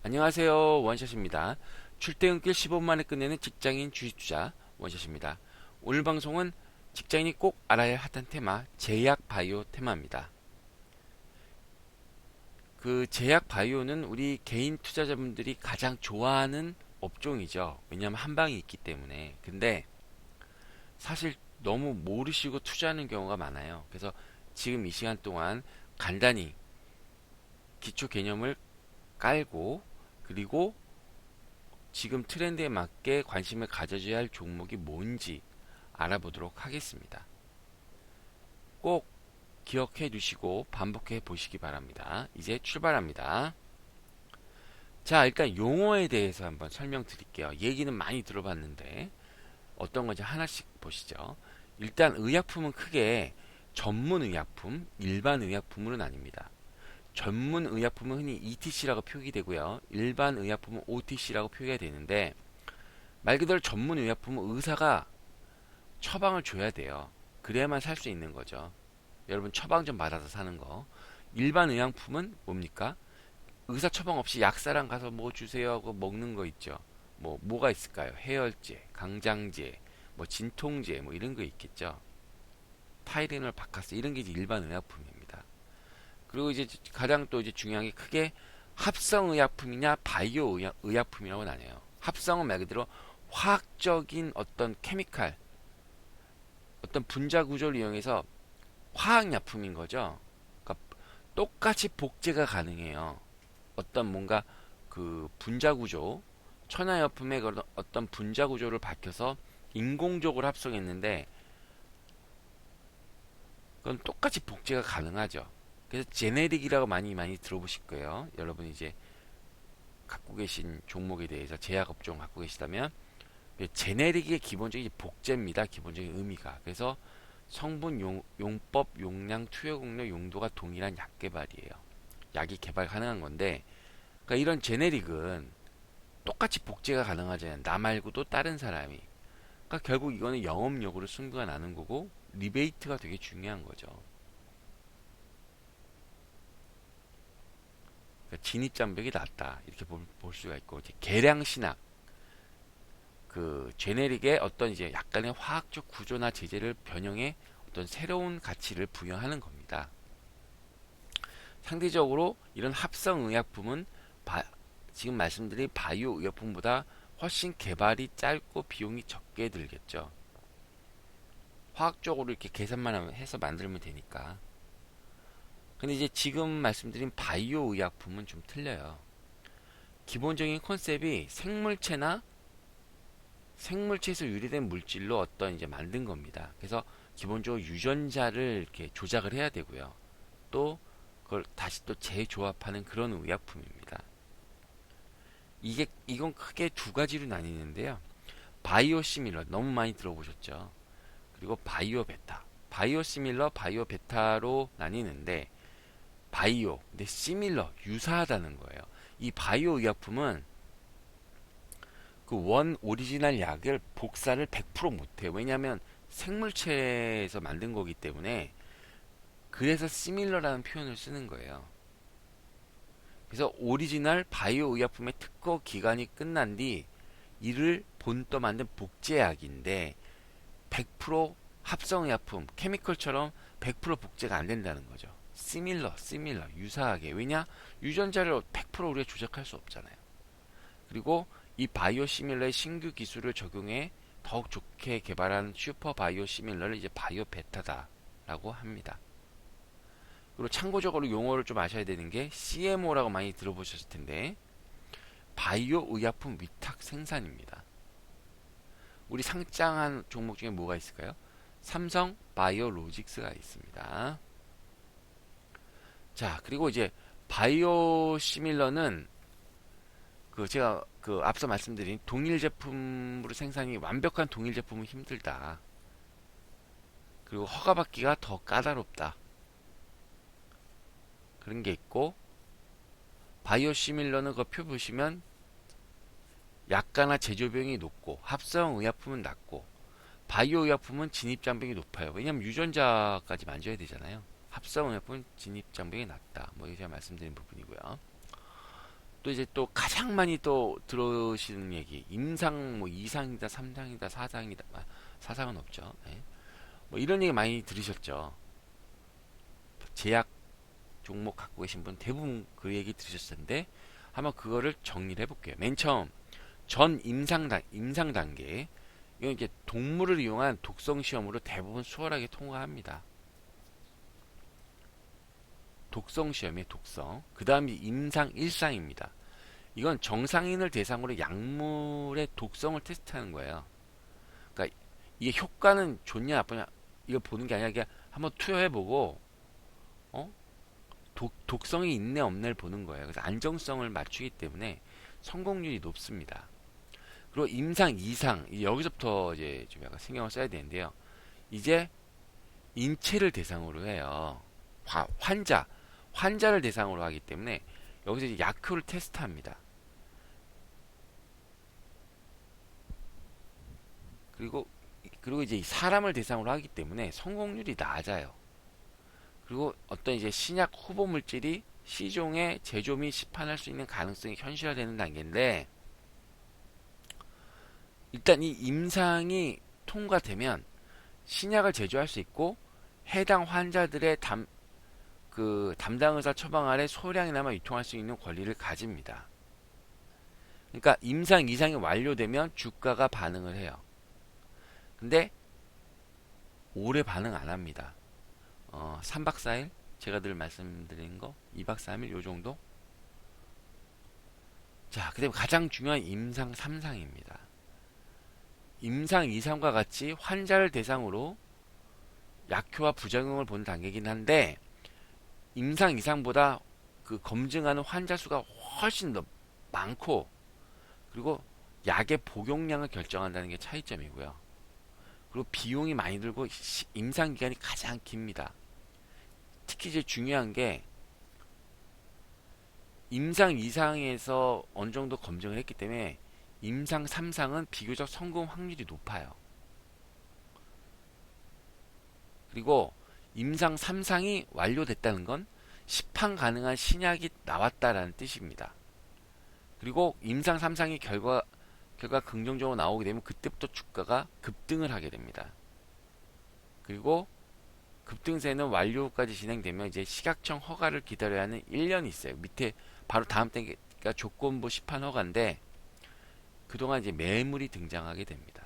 안녕하세요. 원샷입니다. 출퇴근길 15분 만에 끝내는 직장인 주식투자 원샷입니다. 오늘 방송은 직장인이 꼭 알아야 할 핫한 테마, 제약 바이오 테마입니다. 그 제약 바이오는 우리 개인 투자자분들이 가장 좋아하는 업종이죠. 왜냐하면 한 방이 있기 때문에. 근데 사실 너무 모르시고 투자하는 경우가 많아요. 그래서 지금 이 시간 동안 간단히 기초 개념을 깔고, 그리고 지금 트렌드에 맞게 관심을 가져줘야 할 종목이 뭔지 알아보도록 하겠습니다. 꼭 기억해 두시고 반복해 보시기 바랍니다. 이제 출발합니다. 자, 일단 용어에 대해서 한번 설명드릴게요. 얘기는 많이 들어봤는데 어떤 건지 하나씩 보시죠. 일단 의약품은 크게 전문 의약품, 일반 의약품으로 나뉩니다. 전문 의약품은 흔히 ETC라고 표기되고요. 일반 의약품은 OTC라고 표기가 되는데, 말 그대로 전문 의약품은 의사가 처방을 줘야 돼요. 그래야만 살 수 있는 거죠. 여러분 처방 좀 받아서 사는 거. 일반 의약품은 뭡니까? 의사 처방 없이 약사랑 가서 뭐 주세요 하고 먹는 거 있죠. 뭐가 있을까요? 해열제, 강장제, 뭐 진통제, 뭐 이런 거 있겠죠. 타이레놀, 바카스 이런 게 이제 일반 의약품입니다. 그리고 이제 가장 또 이제 중요한 게 크게 합성 의약품이냐 바이오 의약품이라고 나뉘어요. 합성은 말 그대로 화학적인 어떤 케미칼, 어떤 분자 구조를 이용해서 화학약품인 거죠. 그러니까 똑같이 복제가 가능해요. 어떤 뭔가 그 분자 구조, 천하薬품의 그런 어떤 분자 구조를 밝혀서 인공적으로 합성했는데 그건 똑같이 복제가 가능하죠. 그래서 제네릭이라고 많이 들어보실 거예요. 여러분 이제 갖고 계신 종목에 대해서 제약 업종 갖고 계시다면 제네릭의 기본적인 복제입니다. 기본적인 의미가. 그래서 성분, 용법, 용량, 투여 공료, 용도가 동일한 약 개발이에요. 약이 개발 가능한 건데, 그러니까 이런 제네릭은 똑같이 복제가 가능하잖아요. 나 말고도 다른 사람이. 그러니까 결국 이거는 영업력으로 승부가 나는 거고, 리베이트가 되게 중요한 거죠. 그러니까 진입장벽이 낮다. 이렇게 볼 수가 있고, 이제 계량 신학. 그 제네릭의 어떤 이제 약간의 화학적 구조나 재질을 변형해 어떤 새로운 가치를 부여하는 겁니다. 상대적으로 이런 합성 의약품은 지금 말씀드린 바이오 의약품보다 훨씬 개발이 짧고 비용이 적게 들겠죠. 화학적으로 이렇게 계산만 해서 만들면 되니까. 근데 이제 지금 말씀드린 바이오 의약품은 좀 틀려요. 기본적인 컨셉이 생물체에서 유래된 물질로 어떤 이제 만든 겁니다. 그래서 기본적으로 유전자를 이렇게 조작을 해야 되고요. 또 그걸 다시 또 재조합하는 그런 의약품입니다. 이건 크게 두 가지로 나뉘는데요. 바이오 시밀러 너무 많이 들어보셨죠? 그리고 바이오 베타. 바이오 시밀러, 바이오 베타로 나뉘는데 바이오, 근데 시밀러 유사하다는 거예요. 이 바이오 의약품은 그 원 오리지널 약을 복사를 100% 못해요. 왜냐하면 생물체에서 만든 거기 때문에 그래서 시밀러라는 표현을 쓰는 거예요. 그래서 오리지널 바이오 의약품의 특허 기간이 끝난 뒤 이를 본떠 만든 복제약인데 100% 합성 의약품, 케미컬처럼 100% 복제가 안 된다는 거죠. 시밀러, 유사하게. 왜냐? 유전자를 100% 우리가 조작할 수 없잖아요. 그리고 이 바이오 시밀러의 신규 기술을 적용해 더욱 좋게 개발한 슈퍼 바이오 시밀러를 이제 바이오 베타다라고 합니다. 그리고 참고적으로 용어를 좀 아셔야 되는 게 CMO라고 많이 들어보셨을 텐데 바이오 의약품 위탁 생산입니다. 우리 상장한 종목 중에 뭐가 있을까요? 삼성 바이오로직스가 있습니다. 자, 그리고 이제 바이오 시밀러는 그 제가 그 앞서 말씀드린 동일 제품으로 생산이 완벽한 동일 제품은 힘들다. 그리고 허가받기가 더 까다롭다. 그런 게 있고 바이오 시밀러는 그 표 보시면 약가나 제조 비용이 높고 합성 의약품은 낮고 바이오 의약품은 진입 장벽이 높아요. 왜냐하면 유전자까지 만져야 되잖아요. 합성 의약품은 진입 장벽이 낮다. 뭐 이게 제가 말씀드린 부분이고요. 또 이제 또 가장 많이 또 들으시는 얘기, 임상 뭐 2상이다, 3상이다, 4상이다, 4상은 없죠. 예. 뭐 이런 얘기 많이 들으셨죠. 제약 종목 갖고 계신 분 대부분 그 얘기 들으셨을 텐데 한번 그거를 정리를 해볼게요. 맨 처음 전 임상 단계, 이건 이제 동물을 이용한 독성 시험으로 대부분 수월하게 통과합니다. 독성 시험의 독성. 그 다음이 임상 1상입니다. 이건 정상인을 대상으로 약물의 독성을 테스트하는 거예요. 그러니까 이게 효과는 좋냐 나쁘냐 이걸 보는 게 아니라 그냥 한번 투여해보고 어? 독성이 있네 없네를 보는 거예요. 그래서 안정성을 맞추기 때문에 성공률이 높습니다. 그리고 임상 2상 여기서부터 이제 좀 약간 신경을 써야 되는데요. 이제 인체를 대상으로 해요. 환자를 대상으로 하기 때문에 여기서 이제 약효를 테스트합니다. 그리고 이제 사람을 대상으로 하기 때문에 성공률이 낮아요. 그리고 어떤 이제 신약 후보 물질이 시종에 제조 및 시판할 수 있는 가능성이 현실화되는 단계인데, 일단 이 임상이 통과되면 신약을 제조할 수 있고 해당 환자들의 담당 의사 처방 아래 소량이나마 유통할 수 있는 권리를 가집니다. 그러니까 임상 이상이 완료되면 주가가 반응을 해요. 근데 오래 반응 안 합니다. 3박 4일 제가 늘 말씀드린 거 2박 3일 요 정도. 자, 그다음에 가장 중요한 임상 3상입니다. 임상 2상과 같이 환자를 대상으로 약효와 부작용을 보는 단계이긴 한데, 임상 2상보다 그 검증하는 환자 수가 훨씬 더 많고, 그리고 약의 복용량을 결정한다는 게 차이점이고요. 그리고 비용이 많이 들고 임상 기간이 가장 깁니다. 특히 이제 중요한 게 임상 2상에서 어느 정도 검증을 했기 때문에 임상 3상은 비교적 성공 확률이 높아요. 그리고 임상 3상이 완료됐다는 건 시판 가능한 신약이 나왔다라는 뜻입니다. 그리고 임상 3상이 결과 긍정적으로 나오게 되면 그때부터 주가가 급등을 하게 됩니다. 그리고 급등세는 완료까지 진행되면 이제 시각청 허가를 기다려야 하는 1년이 있어요. 밑에 바로 다음 단계가 조건부 시판 허가인데, 그동안 이제 매물이 등장하게 됩니다.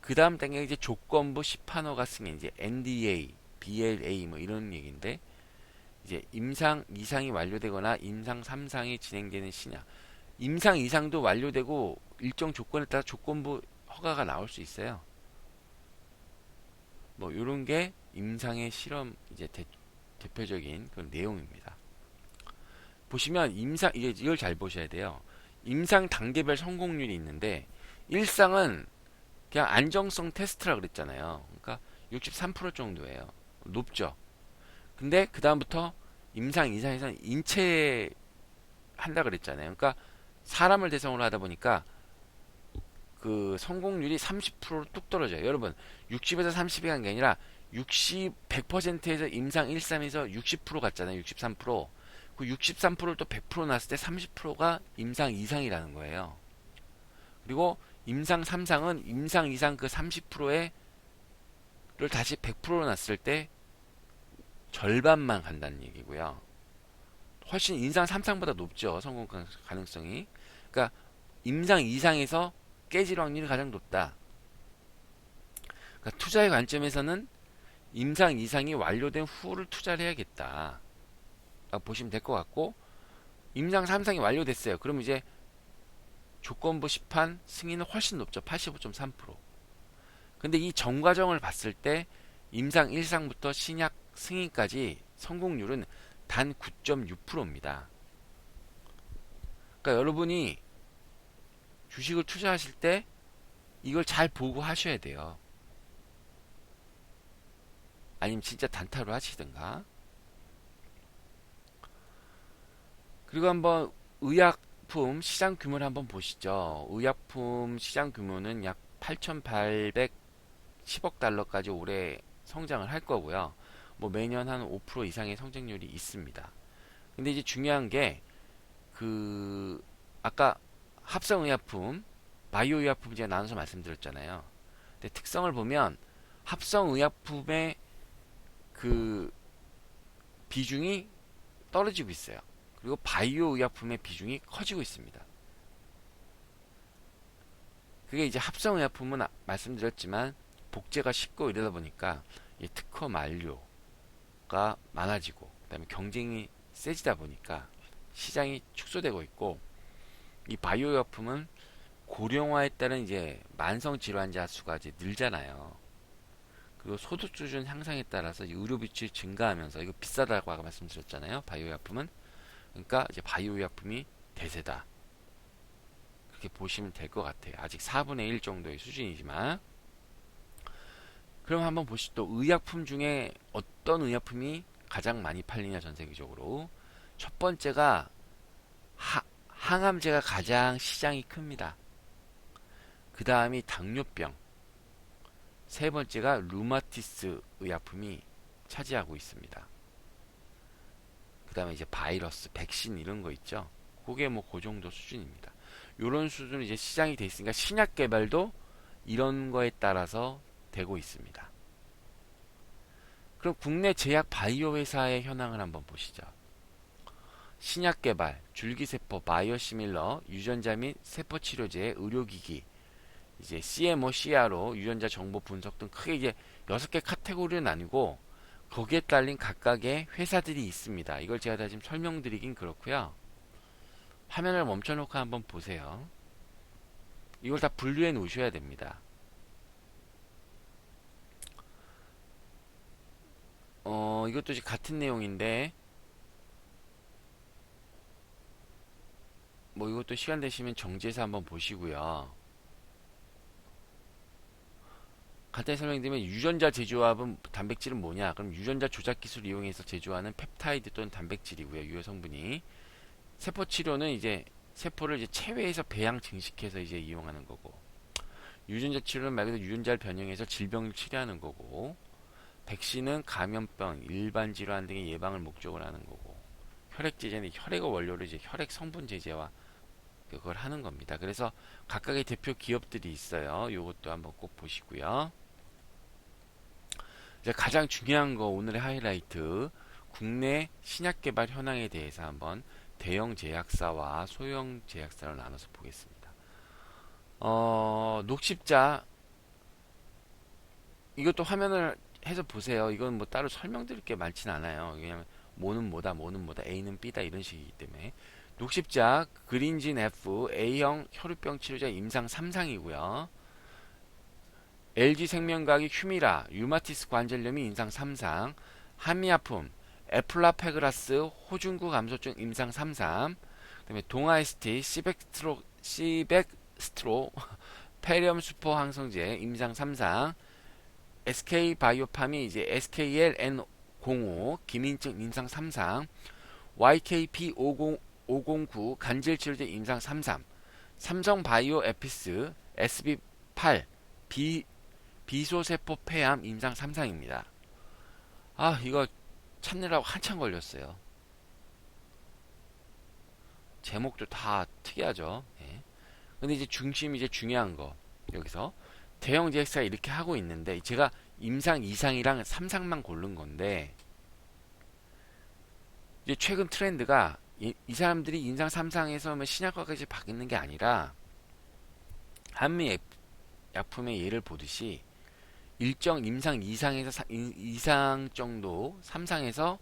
그 다음 단계가 이제 조건부 시판 허가 승인, 이제 NDA, BLA 뭐 이런 얘기인데, 이제 임상 2상이 완료되거나 임상 3상이 진행되는 신약, 임상 2상도 완료되고 일정 조건에 따라 조건부 허가가 나올 수 있어요. 뭐 이런 게 임상의 실험 이제 대표적인 그런 내용입니다. 보시면 이걸 잘 보셔야 돼요. 임상 단계별 성공률이 있는데 1상은 그냥 안정성 테스트라 그랬잖아요. 그러니까 63% 정도예요. 높죠. 근데 그 다음부터 임상 2상에서는 인체 한다 그랬잖아요. 그러니까 사람을 대상으로 하다 보니까 그 성공률이 30%로 뚝 떨어져요. 여러분 60에서 30이 간 게 아니라 100%에서 임상 1상에서 60% 갔잖아요. 63%. 그 63%를 또 100% 났을 때 30%가 임상 2상이라는 거예요. 그리고 임상 3상은 임상 2상 그 30%를 다시 100%로 났을 때 절반만 간다는 얘기고요. 훨씬 임상 3상보다 높죠. 성공 가능성이. 그러니까 임상 2상에서 깨질 확률이 가장 높다. 그러니까 투자의 관점에서는 임상 2상이 완료된 후를 투자를 해야겠다 보시면 될 것 같고, 임상 3상이 완료됐어요. 그럼 이제 조건부 시판 승인은 훨씬 높죠. 85.3%. 근데 이 전 과정을 봤을 때 임상 1상부터 신약 승인까지 성공률은 단 9.6%입니다. 그러니까 여러분이 주식을 투자하실 때 이걸 잘 보고 하셔야 돼요. 아니면 진짜 단타로 하시든가. 그리고 한번 의약품 시장 규모를 한번 보시죠. 의약품 시장 규모는 약 8,810억 달러까지 올해 성장을 할 거고요. 뭐 매년 한 5% 이상의 성장률이 있습니다. 근데 이제 중요한 게 그 아까 합성의약품, 바이오의약품 제가 나눠서 말씀드렸잖아요. 근데 특성을 보면 합성의약품의 그 비중이 떨어지고 있어요. 그리고 바이오의약품의 비중이 커지고 있습니다. 그게 이제 합성의약품은 말씀드렸지만 복제가 쉽고 이러다 보니까 이 특허 만료가 많아지고 그다음에 경쟁이 세지다 보니까 시장이 축소되고 있고, 이 바이오의약품은 고령화에 따른 이제 만성 질환자 수가 이제 늘잖아요. 그리고 소득 수준 향상에 따라서 의료 비용이 증가하면서 이거 비싸다고 아까 말씀드렸잖아요. 바이오의약품은. 그러니까 이제 바이오의약품이 대세다. 그렇게 보시면 될 것 같아요. 아직 4분의 1 정도의 수준이지만. 그럼 한번 보시죠. 의약품 중에 어떤 의약품이 가장 많이 팔리냐, 전 세계적으로. 첫 번째가 항암제가 가장 시장이 큽니다. 그 다음이 당뇨병. 세 번째가 루마티스 의약품이 차지하고 있습니다. 그 다음에 이제 바이러스, 백신 이런 거 있죠. 그게 뭐 그 정도 수준입니다. 요런 수준 이제 시장이 돼 있으니까 신약 개발도 이런 거에 따라서 되고 있습니다. 그럼 국내 제약 바이오 회사의 현황을 한번 보시죠. 신약 개발, 줄기세포, 바이오시밀러, 유전자 및 세포 치료제, 의료기기, 이제 CMO, CRO, 유전자 정보 분석 등 크게 이제 6개 카테고리로 나뉘고 거기에 딸린 각각의 회사들이 있습니다. 이걸 제가 다 지금 설명드리긴 그렇고요. 화면을 멈춰놓고 한번 보세요. 이걸 다 분류해 놓으셔야 됩니다. 이것도 이제 같은 내용인데 뭐 이것도 시간 되시면 정지해서 한번 보시고요. 간단히 설명드리면 유전자 제조합은 단백질은 뭐냐? 그럼 유전자 조작 기술을 이용해서 제조하는 펩타이드 또는 단백질이고요. 유효 성분이. 세포 치료는 이제 세포를 이제 체외에서 배양 증식해서 이제 이용하는 거고. 유전자 치료는 말 그대로 유전자를 변형해서 질병을 치료하는 거고. 백신은 감염병, 일반 질환 등의 예방을 목적으로 하는 거고. 혈액 제제는 혈액을 원료로 이제 혈액 성분 제제와 그걸 하는 겁니다. 그래서 각각의 대표 기업들이 있어요. 요것도 한번 꼭 보시고요. 이제 가장 중요한 거 오늘의 하이라이트, 국내 신약 개발 현황에 대해서 한번 대형 제약사와 소형 제약사를 나눠서 보겠습니다. 녹십자 이것도 화면을 해서 보세요. 이건 뭐 따로 설명드릴 게 많진 않아요. 왜냐면 뭐는 뭐다, 뭐는 뭐다, A는 B다 이런 식이기 때문에. 녹십자 그린진 F A형 혈우병 치료제 임상 3상이고요. LG생명과학의 휴미라 류마티스 관절염이 임상 3상, 한미아품 에플라페그라스 호중구 감소증 임상 3상, 그다음에 동아ST 시백스트로 페리엄 슈퍼 항성제 임상 3상, SK바이오팜이 이제 SKLN05 기민증 임상 3상, YKP509 간질치료제 임상 3상, 삼성바이오 에피스 SB8 비소세포 폐암 임상 3상입니다. 아, 이거 찾느라고 한참 걸렸어요. 제목도 다 특이하죠. 예. 근데 이제 중심 이제 중요한 거 여기서 대형 제약사가 이렇게 하고 있는데 제가 임상 2상이랑 3상만 고른 건데 이제 최근 트렌드가 이 사람들이 임상 3상에서 뭐 신약과까지 바뀌는 게 아니라 한미 약품의 예를 보듯이 일정 임상 2상에서 2상 정도 3상에서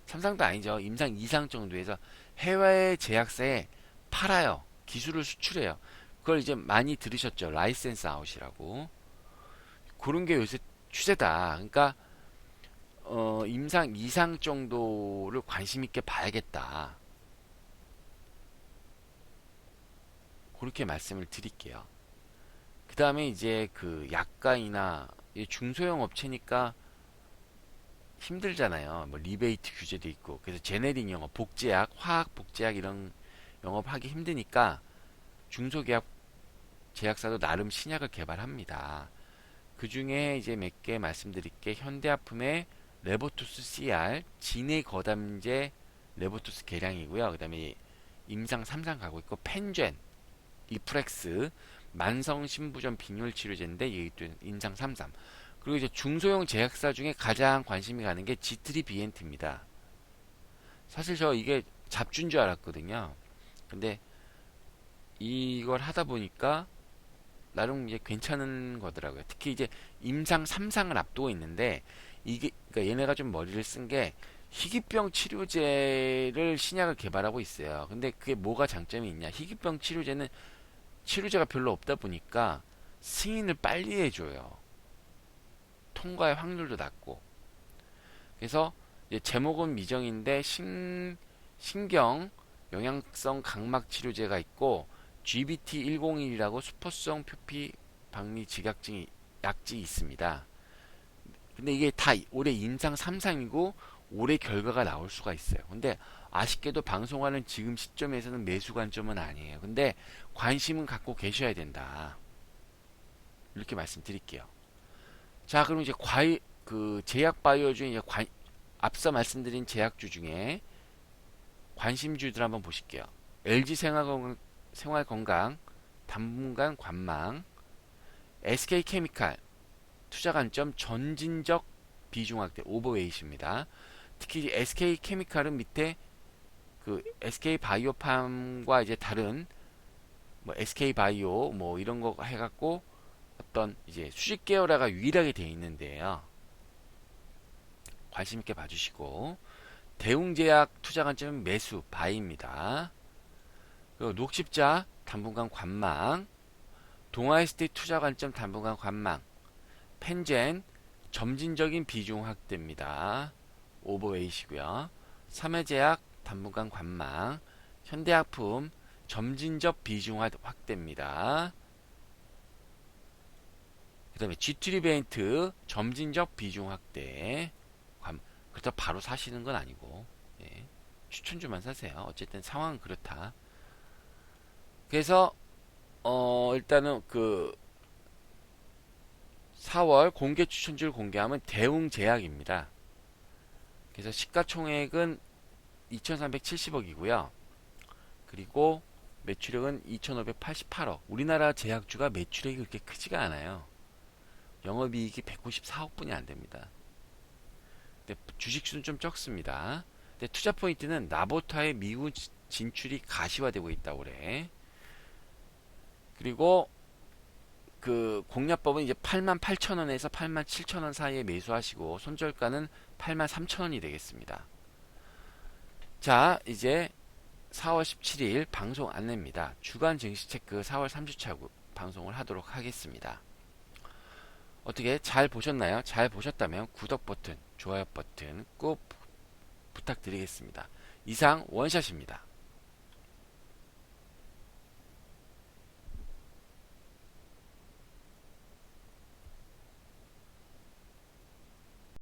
3상도 아니죠. 임상 2상 정도에서 해외 제약사에 팔아요. 기술을 수출해요. 그걸 이제 많이 들으셨죠. 라이센스 아웃이라고. 그런 게 요새 추세다. 그러니까 임상 2상 정도를 관심 있게 봐야겠다. 그렇게 말씀을 드릴게요. 그 다음에 이제 그 약가이나 중소형 업체니까 힘들잖아요. 뭐 리베이트 규제도 있고. 그래서 제네릭 영업, 복제약, 화학 복제약 이런 영업하기 힘드니까 중소기업 제약사도 나름 신약을 개발합니다. 그 중에 이제 몇 개 말씀드릴게. 현대아품의 레보투스 CR, 진해 거담제 레보투스 계량이고요. 그 다음에 임상 3상 가고 있고, 펜젠, 이프렉스, 만성 신부전 빈혈 치료제인데 이게 임상 3상. 그리고 이제 중소형 제약사 중에 가장 관심이 가는 게 G3BNT입니다. 사실 저 이게 잡주인 줄 알았거든요. 근데 이걸 하다 보니까 나름 이제 괜찮은 거더라고요. 특히 이제 임상 3상을 앞두고 있는데 이게 그러니까 얘네가 좀 머리를 쓴 게 희귀병 치료제를 신약을 개발하고 있어요. 근데 그게 뭐가 장점이 있냐? 희귀병 치료제는 치료제가 별로 없다 보니까 승인을 빨리 해줘요. 통과의 확률도 낮고. 그래서 이제 제목은 미정인데 신경 영양성 각막 치료제가 있고 GBT101이라고 수포성 표피 박리 직약증이 약증이 있습니다. 근데 이게 다 올해 임상 3상이고 올해 결과가 나올 수가 있어요. 근데 아쉽게도 방송하는 지금 시점에서는 매수 관점은 아니에요. 근데 관심은 갖고 계셔야 된다. 이렇게 말씀드릴게요. 자, 그럼 이제 그 제약 바이오 중에 이제 앞서 말씀드린 제약주 중에 관심주들 한번 보실게요. LG 생활건강, 당분간 관망, SK케미칼, 투자 관점 전진적 비중 확대 오버웨이트입니다. 특히 SK케미칼은 밑에 그 SK바이오팜과 이제 다른 뭐 SK바이오 뭐 이런 거 해갖고 어떤 이제 수직 계열화가 유일하게 되어 있는데요. 관심 있게 봐주시고 대웅제약 투자 관점은 매수 바이입니다. 그리고 녹십자 당분간 관망, 동아에스테이트 투자 관점 당분간 관망, 펜젠 점진적인 비중 확대입니다. 오버웨이시고요. 삼해제약 당분간 관망, 현대약품 점진적 비중 확대입니다. 그 다음에 G3베인트 점진적 비중 확대. 그렇다 바로 사시는 건 아니고 예, 추천주만 사세요. 어쨌든 상황은 그렇다. 그래서 일단은 그 4월 공개 추천주를 공개하면 대웅제약입니다. 그래서 시가총액은 2370억이고요. 그리고 매출액은 2588억. 우리나라 제약주가 매출액이 그렇게 크지가 않아요. 영업이익이 194억뿐이 안됩니다. 근데 주식수는 좀 적습니다. 근데 투자 포인트는 나보타의 미국 진출이 가시화되고 있다 올해. 그리고 그 공략법은 이제 88,000원에서 87,000원 사이에 매수하시고 손절가는 83,000원이 되겠습니다. 자, 이제 4월 17일 방송 안내입니다. 주간 증시 체크 4월 3주차 방송을 하도록 하겠습니다. 어떻게 잘 보셨나요? 잘 보셨다면 구독 버튼, 좋아요 버튼 꼭 부탁드리겠습니다. 이상 원샷입니다.